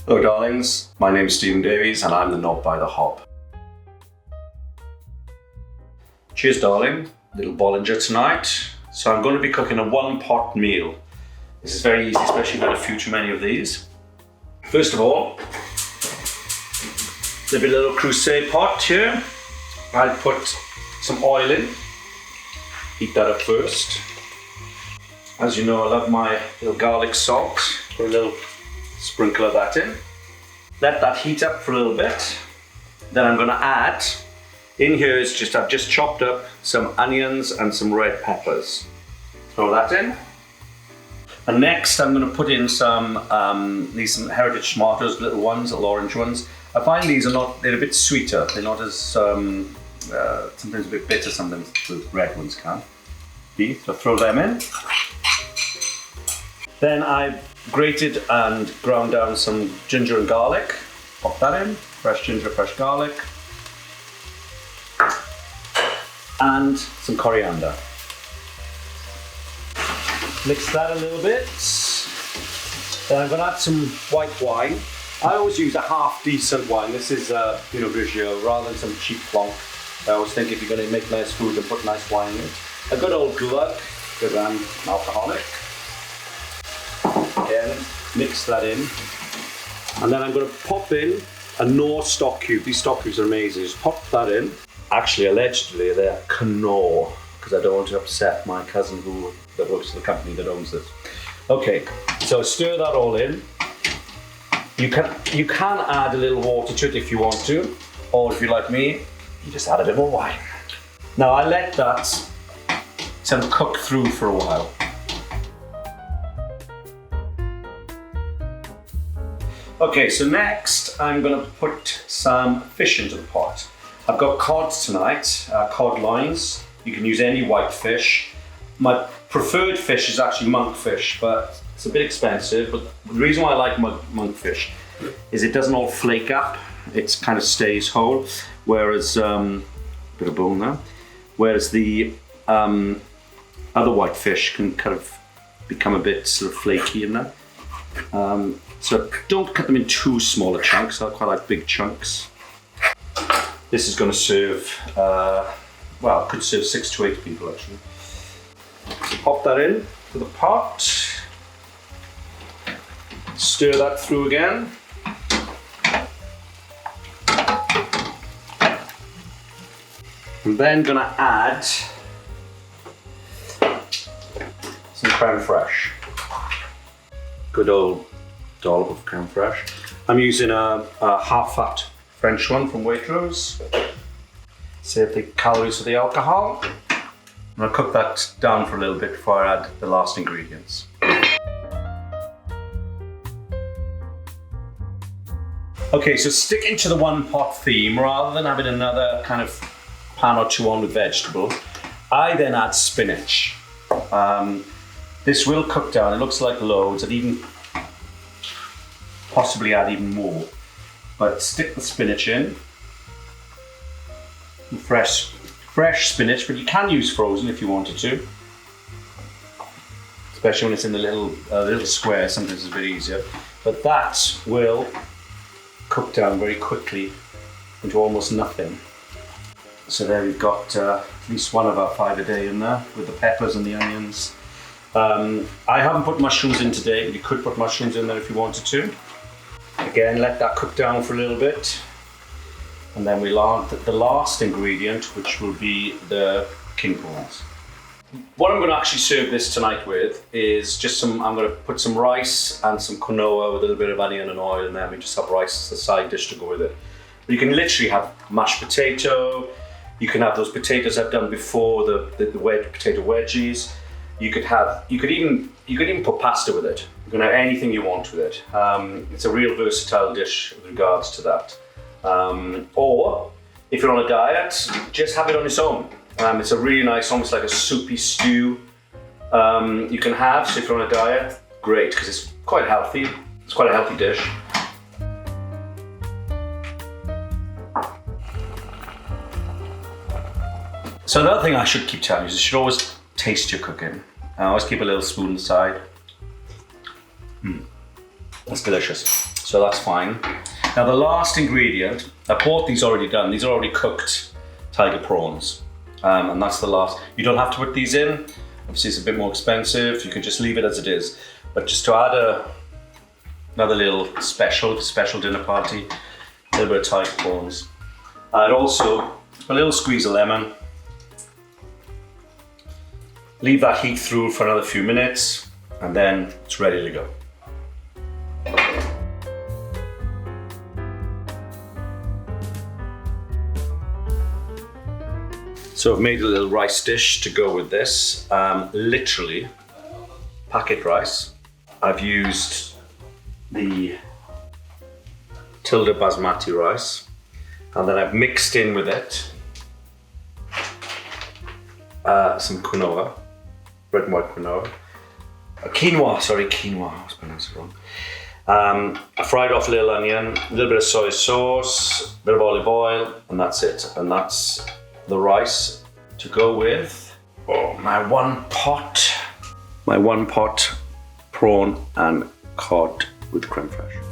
Hello darlings, my name is Stephen Davies and I'm the knob by the hob. Cheers darling, little Bollinger tonight. So I'm going to be cooking a one pot meal. This is very easy, especially if I few too many of these. First of all, there'll be a little crusade pot here. I'll put some oil in, heat that up first. As you know, I love my little garlic salt. Put a little sprinkle of that in. Let that heat up for a little bit. Then I'm going to add, in here is just, I've just chopped up some onions and some red peppers. Throw that in. And next I'm going to put in some some heritage tomatoes, little ones, little orange ones. I find these they're a bit sweeter. They're not as, sometimes a bit bitter, sometimes the red ones can be. So throw them in. Then I've grated and ground down some ginger and garlic. Pop that in, fresh ginger, fresh garlic. And some coriander. Mix that a little bit. Then I'm going to add some white wine. I always use a half decent wine. This is Pinot Grigio rather than some cheap plonk. I always think if you're going to make nice food, then put nice wine in it. A good old glug, because I'm an alcoholic. Again, mix that in. And then I'm going to pop in a Knorr stock cube. These stock cubes are amazing. Just pop that in. Actually, allegedly, they're Knorr, because I don't want to upset my cousin that works for the company that owns this. Okay, so stir that all in. You can add a little water to it if you want to, or if you're like me, you just add a bit more wine. Now I let that cook through for a while. Okay, so next I'm going to put some fish into the pot. I've got cod tonight, cod loins. You can use any white fish. My preferred fish is actually monkfish, but it's a bit expensive. But the reason why I like monkfish is it doesn't all flake up. It kind of stays whole, whereas bit of bone there. Whereas the other white fish can kind of become a bit sort of flaky in there. So don't cut them in too small a chunks. I quite like big chunks. This is going to serve, well, it could serve 6 to 8 people actually. So pop that in to the pot. Stir that through again. I'm then going to add some creme fraiche. Good old dollop of creme fraiche. I'm using a half-fat French one from Waitrose. Save the calories for the alcohol. I'm going to cook that down for a little bit before I add the last ingredients. Okay, so sticking to the one pot theme, rather than having another kind of pan or two on with vegetables, I then add spinach. This will cook down, it looks like loads. I'd even possibly add even more. But stick the spinach in. Fresh spinach, but you can use frozen if you wanted to. Especially when it's in the little square, sometimes it's a bit easier. But that will cook down very quickly into almost nothing. So there we've got at least one of our 5 a day in there with the peppers and the onions. I haven't put mushrooms in today, but you could put mushrooms in there if you wanted to. Again, let that cook down for a little bit. And then we'll add the last ingredient, which will be the king prawns. What I'm going to actually serve this tonight with is just I'm going to put some rice and some quinoa with a little bit of onion and oil, and then we just have rice as a side dish to go with it. But you can literally have mashed potato. You can have those potatoes I've done before, the potato wedgies. You could even put pasta with it. You can have anything you want with it. It's a real versatile dish with regards to that. Or if you're on a diet, just have it on its own. It's a really nice, almost like a soupy stew you can have. So if you're on a diet, great, because it's quite healthy. It's quite a healthy dish. So another thing I should keep telling you is you should always taste your cooking. I always keep a little spoon aside. That's delicious. So that's fine. Now the last ingredient, I bought these already done. These are already cooked tiger prawns. And that's the last. You don't have to put these in. Obviously it's a bit more expensive. You can just leave it as it is. But just to add another little special dinner party, a little bit of tiger prawns. And also a little squeeze of lemon. Leave that heat through for another few minutes and then it's ready to go. So I've made a little rice dish to go with this. Literally packet rice. I've used the Tilda basmati rice and then I've mixed in with it some quinoa, red and white quinoa. Quinoa, I was pronouncing it wrong. I fried off a little onion, a little bit of soy sauce, a bit of olive oil, and that's it. And that's the rice to go with my one pot prawn and cod with creme fraiche.